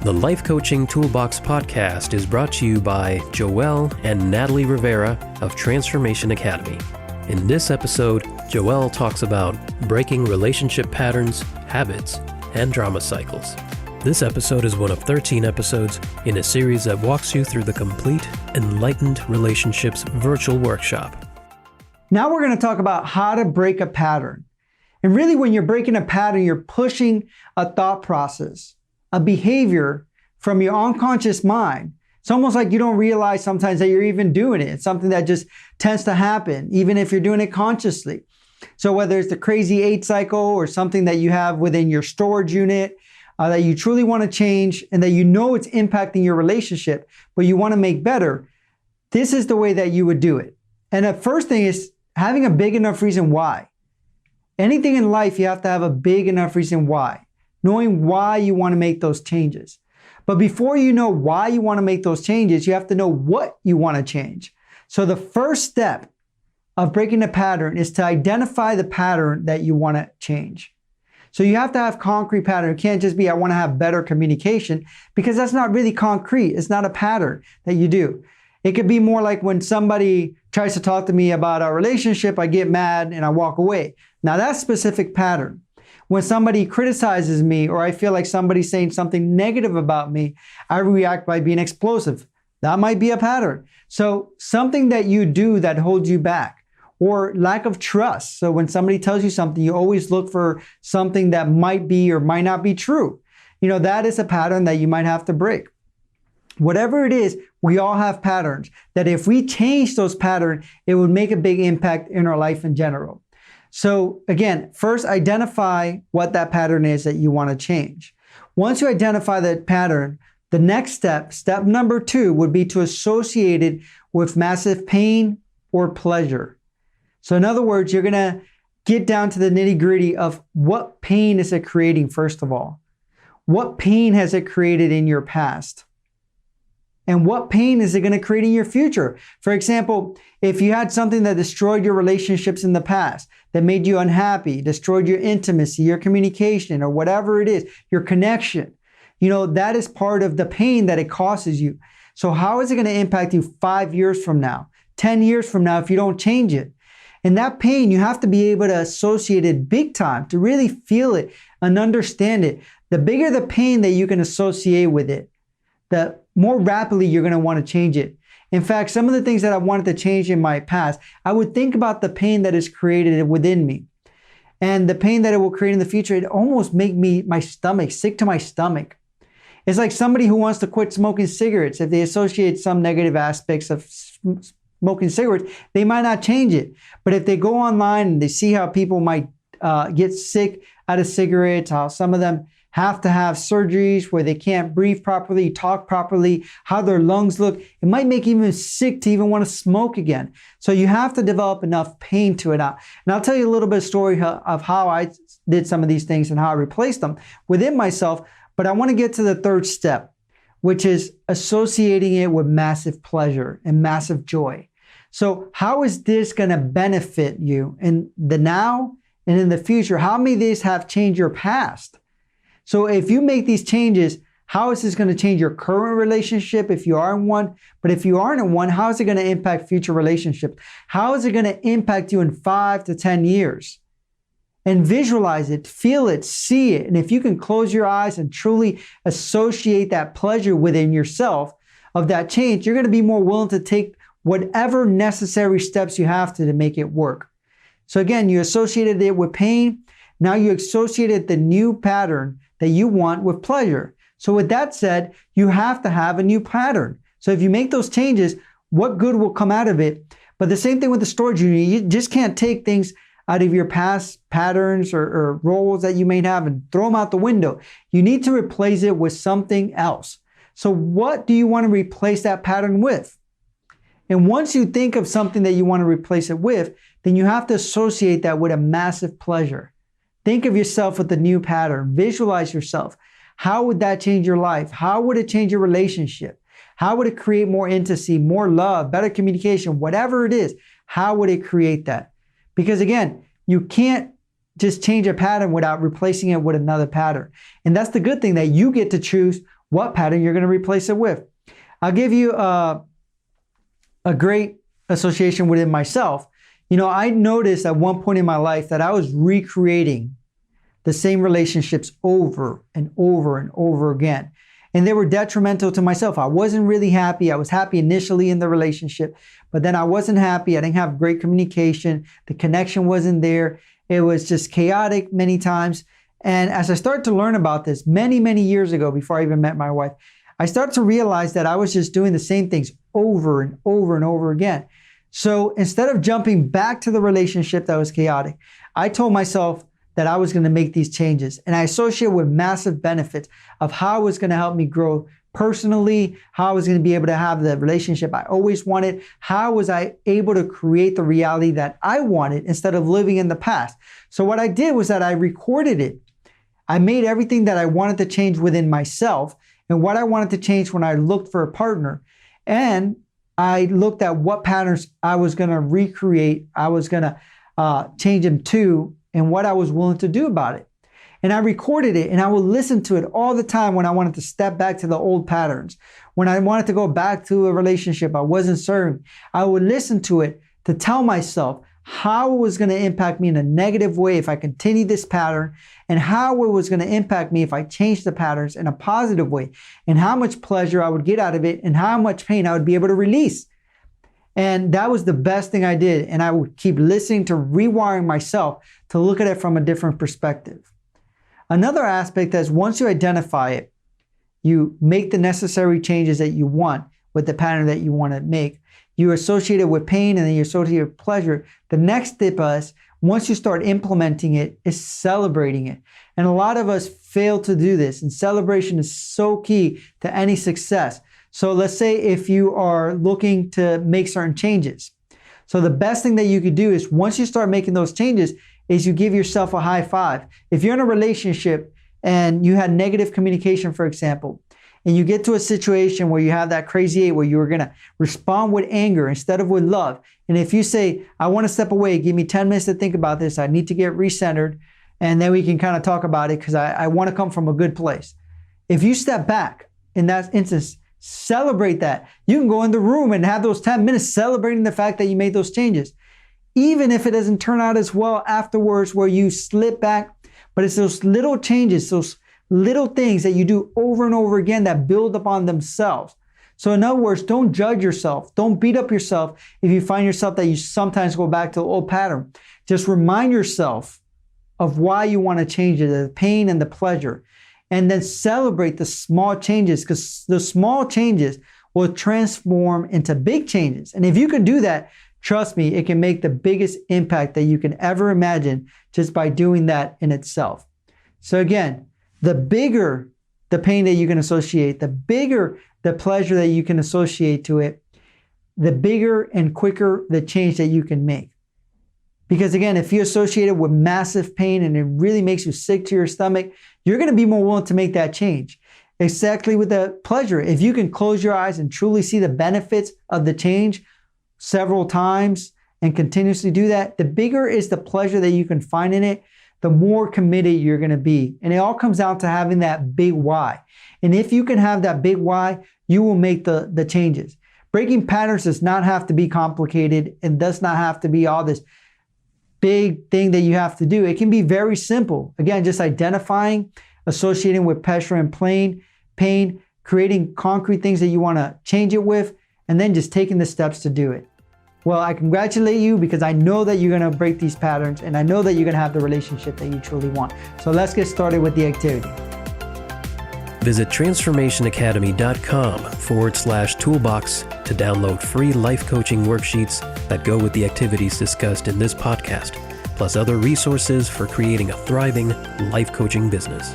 The Life Coaching Toolbox Podcast is brought to you by Joeel and Natalie Rivera of Transformation Academy. In this episode, Joeel talks about breaking relationship patterns, habits, and drama cycles. This episode is one of 13 episodes in a series that walks you through the complete Enlightened Relationships virtual workshop. Now we're going to talk about how to break a pattern. And really, when you're breaking a pattern, you're pushing a thought process, a behavior from your unconscious mind. It's almost like you don't realize sometimes that you're even doing it. It's something that just tends to happen, even if you're doing it consciously. So whether it's the crazy 8 cycle or something that you have within your storage unit that you truly want to change and that you know it's impacting your relationship, but you want to make better, this is the way that you would do it. And the first thing is having a big enough reason why. Anything in life, you have to have a big enough reason why. Knowing why you want to make those changes. But before you know why you want to make those changes, you have to know what you want to change. So the first step of breaking a pattern is to identify the pattern that you want to change. So you have to have concrete pattern. It can't just be, I want to have better communication, because that's not really concrete. It's not a pattern that you do. It could be more like when somebody tries to talk to me about our relationship, I get mad and I walk away. Now that's a specific pattern. When somebody criticizes me or I feel like somebody's saying something negative about me, I react by being explosive. That might be a pattern. So something that you do that holds you back, or lack of trust. So when somebody tells you something, you always look for something that might be or might not be true. That is a pattern that you might have to break. Whatever it is, we all have patterns that if we change those patterns, it would make a big impact in our life in general. So again, first identify what that pattern is that you want to change. Once you identify that pattern, the next step number 2, would be to associate it with massive pain or pleasure. So in other words, you're going to get down to the nitty-gritty of what pain is it creating, first of all. What pain has it created in your past? And what pain is it going to create in your future? For example, if you had something that destroyed your relationships in the past, that made you unhappy, destroyed your intimacy, your communication, or whatever it is, your connection, that is part of the pain that it causes you. So how is it going to impact you 5 years from now, 10 years from now if you don't change it? And that pain, you have to be able to associate it big time to really feel it and understand it. The bigger the pain that you can associate with it, the more rapidly you're going to want to change it. In fact, some of the things that I wanted to change in my past, I would think about the pain that is created within me and the pain that it will create in the future. It almost make my stomach sick to my stomach. It's like somebody who wants to quit smoking cigarettes. If they associate some negative aspects of smoking cigarettes, they might not change it. But if they go online and they see how people might get sick out of cigarettes, how some of them have to have surgeries where they can't breathe properly, talk properly, how their lungs look, it might make you even sick to even want to smoke again. So you have to develop enough pain to it out. And I'll tell you a little bit of story of how I did some of these things and how I replaced them within myself. But I want to get to the third step, which is associating it with massive pleasure and massive joy. So how is this going to benefit you in the now and in the future? How may this have changed your past? So if you make these changes, how is this going to change your current relationship if you are in one? But if you aren't in one, how is it going to impact future relationships? How is it going to impact you in 5 to 10 years? And visualize it, feel it, see it. And if you can close your eyes and truly associate that pleasure within yourself of that change, you're going to be more willing to take whatever necessary steps you have to make it work. So again, you associated it with pain. Now you associated the new pattern that you want with pleasure. So with that said, you have to have a new pattern. So if you make those changes, what good will come out of it? But the same thing with the storage unit. You just can't take things out of your past patterns or roles that you may have and throw them out the window. You need to replace it with something else. So what do you want to replace that pattern with? And once you think of something that you want to replace it with, then you have to associate that with a massive pleasure. Think of yourself with the new pattern. Visualize yourself. How would that change your life? How would it change your relationship? How would it create more intimacy, more love, better communication, whatever it is? How would it create that? Because again, you can't just change a pattern without replacing it with another pattern. And that's the good thing, that you get to choose what pattern you're going to replace it with. I'll give you a great association within myself. I noticed at one point in my life that I was recreating the same relationships over and over and over again. And they were detrimental to myself. I wasn't really happy. I was happy initially in the relationship, but then I wasn't happy. I didn't have great communication. The connection wasn't there. It was just chaotic many times. And as I started to learn about this many, many years ago, before I even met my wife, I started to realize that I was just doing the same things over and over and over again. So instead of jumping back to the relationship that was chaotic, I told myself that I was going to make these changes. And I associated with massive benefits of how it was going to help me grow personally, how I was going to be able to have the relationship I always wanted, how was I able to create the reality that I wanted instead of living in the past. So what I did was that I recorded it. I made everything that I wanted to change within myself and what I wanted to change when I looked for a partner. And I looked at what patterns I was going to recreate, I was going to change them to, and what I was willing to do about it. And I recorded it, and I would listen to it all the time when I wanted to step back to the old patterns. When I wanted to go back to a relationship I wasn't serving, I would listen to it to tell myself how it was going to impact me in a negative way if I continued this pattern, and how it was going to impact me if I changed the patterns in a positive way, and how much pleasure I would get out of it, and how much pain I would be able to release. And that was the best thing I did. And I would keep listening to rewiring myself to look at it from a different perspective. Another aspect is once you identify it, you make the necessary changes that you want with the pattern that you want to make. You associate it with pain and then you associate it with pleasure. The next step is, once you start implementing it, is celebrating it. And a lot of us fail to do this. And celebration is so key to any success. So let's say if you are looking to make certain changes. So the best thing that you could do is once you start making those changes is you give yourself a high five. If you're in a relationship and you had negative communication, for example, and you get to a situation where you have that crazy eight where you're going to respond with anger instead of with love. And if you say, I want to step away, give me 10 minutes to think about this. I need to get recentered. And then we can kind of talk about it because I want to come from a good place. If you step back in that instance, celebrate that. You can go in the room and have those 10 minutes celebrating the fact that you made those changes. Even if it doesn't turn out as well afterwards where you slip back, but it's those little changes, those little things that you do over and over again that build upon themselves. So in other words, don't judge yourself. Don't beat up yourself if you find yourself that you sometimes go back to the old pattern. Just remind yourself of why you want to change it, the pain and the pleasure. And then celebrate the small changes, because the small changes will transform into big changes. And if you can do that, trust me, it can make the biggest impact that you can ever imagine just by doing that in itself. So again, the bigger the pain that you can associate, the bigger the pleasure that you can associate to it, the bigger and quicker the change that you can make. Because again, if you associate it with massive pain and it really makes you sick to your stomach, you're going to be more willing to make that change. Exactly with the pleasure. If you can close your eyes and truly see the benefits of the change several times and continuously do that, the bigger is the pleasure that you can find in it, the more committed you're going to be. And it all comes down to having that big why. And if you can have that big why, you will make the changes. Breaking patterns does not have to be complicated and does not have to be all this big thing that you have to do. It can be very simple. Again, just identifying, associating with pressure and pain, creating concrete things that you want to change it with, and then just taking the steps to do it. Well, I congratulate you because I know that you're going to break these patterns and I know that you're going to have the relationship that you truly want. So let's get started with the activity. Visit transformationacademy.com/toolbox to download free life coaching worksheets that go with the activities discussed in this podcast, plus other resources for creating a thriving life coaching business.